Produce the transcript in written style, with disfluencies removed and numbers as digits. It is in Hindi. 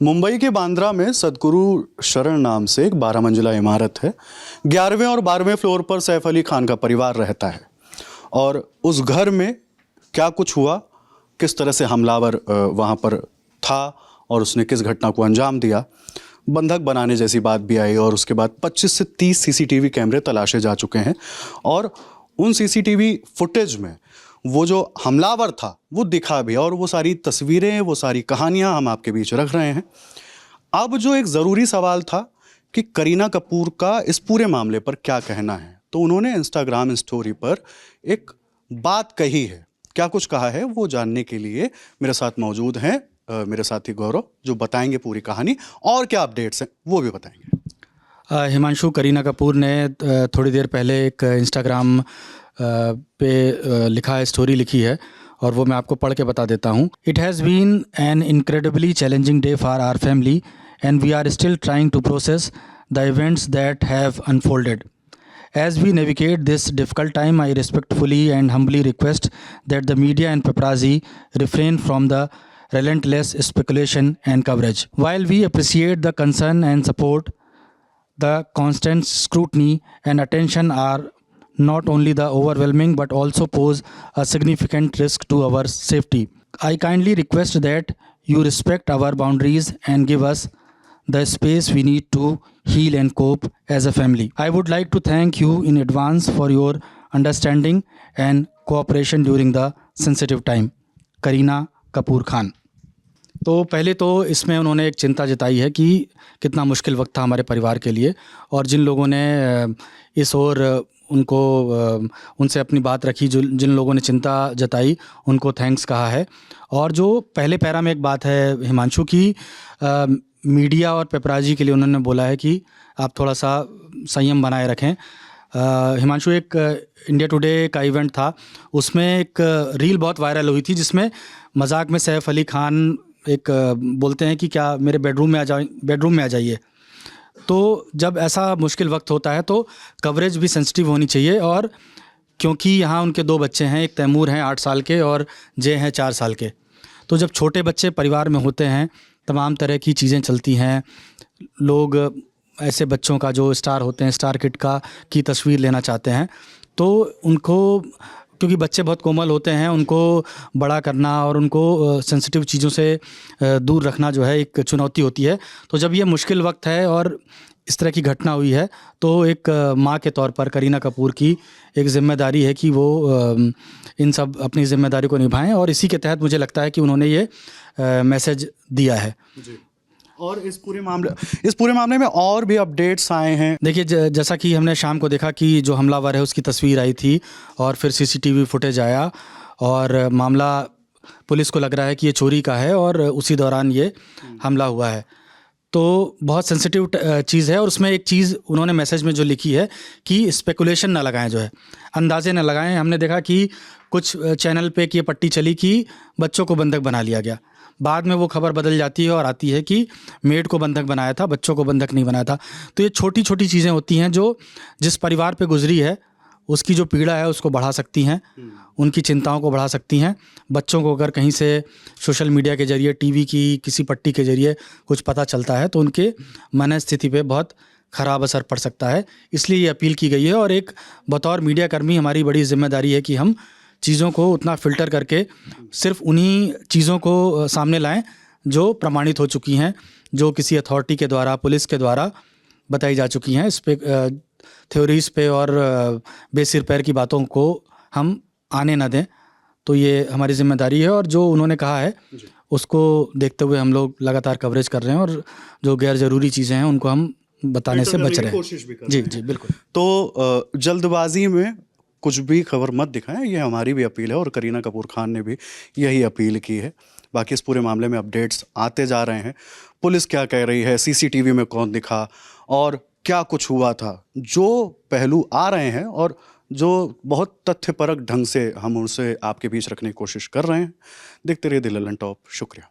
मुंबई के बांद्रा में सदगुरु शरण नाम से एक 12 मंजिला इमारत है। 11वें और 12वें फ्लोर पर सैफ अली खान का परिवार रहता है और उस घर में क्या कुछ हुआ, किस तरह से हमलावर वहाँ पर था और उसने किस घटना को अंजाम दिया, बंधक बनाने जैसी बात भी आई। और उसके बाद 25 से 30 सीसीटीवी कैमरे तलाशे जा चुके हैं और उन सीसीटीवी फुटेज में वो जो हमलावर था वो दिखा भी, और वो सारी तस्वीरें, वो सारी कहानियां हम आपके बीच रख रहे हैं। अब जो एक ज़रूरी सवाल था कि करीना कपूर का इस पूरे मामले पर क्या कहना है, तो उन्होंने इंस्टाग्राम स्टोरी पर एक बात कही है। क्या कुछ कहा है वो जानने के लिए मेरे साथ मौजूद हैं मेरे साथी गौरव, जो बताएंगे पूरी कहानी और क्या अपडेट्स हैं वो भी बताएंगे। हिमांशु, करीना कपूर ने थोड़ी देर पहले एक इंस्टाग्राम पे लिखा है, स्टोरी लिखी है और वो मैं आपको पढ़ के बता देता हूँ। It has been an incredibly challenging day for our family and we are still trying to process the events that have unfolded. As we navigate this difficult time, I respectfully and humbly request that the media and paparazzi refrain from the relentless speculation and coverage. While we appreciate the concern and support, the constant scrutiny and attention are not only the overwhelming but also pose a significant risk to our safety. I kindly request that you respect our boundaries and give us the space we need to heal and cope as a family. I would like to thank you in advance for your understanding and cooperation during the sensitive time. Kareena Kapoor Khan. तो पहले तो इसमें उन्होंने एक चिंता जताई है कि कितना मुश्किल वक्त था हमारे परिवार के लिए, और जिन लोगों ने इस ओर उनसे अपनी बात रखी, जिन लोगों ने चिंता जताई, उनको थैंक्स कहा है। और जो पहले पैरा में एक बात है हिमांशु की, मीडिया और पेपराजी के लिए उन्होंने बोला है कि आप थोड़ा सा संयम बनाए रखें। हिमांशु, एक इंडिया टुडे का इवेंट था, उसमें एक रील बहुत वायरल हुई थी जिसमें मजाक में सैफ अली खान एक बोलते हैं कि क्या मेरे बेडरूम में आ जाइए। तो जब ऐसा मुश्किल वक्त होता है तो कवरेज भी सेंसिटिव होनी चाहिए, और क्योंकि यहाँ उनके 2 बच्चे हैं, एक तैमूर हैं 8 साल के और जय हैं 4 साल के। तो जब छोटे बच्चे परिवार में होते हैं तमाम तरह की चीज़ें चलती हैं। लोग ऐसे बच्चों का जो स्टार होते हैं, स्टार किड की तस्वीर लेना चाहते हैं, तो उनको, क्योंकि बच्चे बहुत कोमल होते हैं, उनको बड़ा करना और उनको सेंसिटिव चीज़ों से दूर रखना जो है एक चुनौती होती है। तो जब ये मुश्किल वक्त है और इस तरह की घटना हुई है, तो एक माँ के तौर पर करीना कपूर की एक ज़िम्मेदारी है कि वो इन सब अपनी ज़िम्मेदारी को निभाएं, और इसी के तहत मुझे लगता है कि उन्होंने ये मैसेज दिया है जी। और इस पूरे मामले में और भी अपडेट्स आए हैं। देखिए, जैसा कि हमने शाम को देखा कि जो हमलावर है उसकी तस्वीर आई थी और फिर सीसीटीवी फुटेज आया, और मामला पुलिस को लग रहा है कि ये चोरी का है और उसी दौरान ये हमला हुआ है। तो बहुत सेंसिटिव चीज़ है, और उसमें एक चीज़ उन्होंने मैसेज में जो लिखी है कि स्पेकुलेशन ना लगाएं, जो है अंदाजे ना लगाएं। हमने देखा कि कुछ चैनल पे कि ये पट्टी चली कि बच्चों को बंधक बना लिया गया, बाद में वो खबर बदल जाती है और आती है कि मेड को बंधक बनाया था, बच्चों को बंधक नहीं बनाया था। तो ये छोटी छोटी चीज़ें होती हैं जो जिस परिवार पे गुजरी है उसकी जो पीड़ा है उसको बढ़ा सकती हैं, उनकी चिंताओं को बढ़ा सकती हैं। बच्चों को अगर कहीं से सोशल मीडिया के ज़रिए, टीवी की किसी पट्टी के ज़रिए कुछ पता चलता है तो उनके मनस्थिति पे बहुत ख़राब असर पड़ सकता है। इसलिए ये अपील की गई है, और एक बतौर मीडिया कर्मी हमारी बड़ी जिम्मेदारी है कि हम चीज़ों को उतना फ़िल्टर करके सिर्फ उन्हीं चीज़ों को सामने लाएं जो प्रमाणित हो चुकी हैं, जो किसी अथॉरिटी के द्वारा, पुलिस के द्वारा बताई जा चुकी हैं। इस पे थ्योरीज़ पे और बेसिर पैर की बातों को हम आने ना दें। तो ये हमारी जिम्मेदारी है, और जो उन्होंने कहा है उसको देखते हुए हम लोग लगातार कवरेज कर रहे हैं, और जो गैर ज़रूरी चीज़ें हैं उनको हम बताने से बच रहे हैं। कोशिश भी कर रहे हैं। जी बिल्कुल। तो जल्दबाजी में कुछ भी खबर मत दिखाएं, ये हमारी भी अपील है, और करीना कपूर खान ने भी यही अपील की है। बाकी इस पूरे मामले में अपडेट्स आते जा रहे हैं। पुलिस क्या कह रही है, सीसीटीवी में कौन दिखा और क्या कुछ हुआ था, जो पहलू आ रहे हैं और जो बहुत तथ्यपरक ढंग से हम उनसे आपके बीच रखने की कोशिश कर रहे हैं। देखते रहिए द ललन टॉप। शुक्रिया।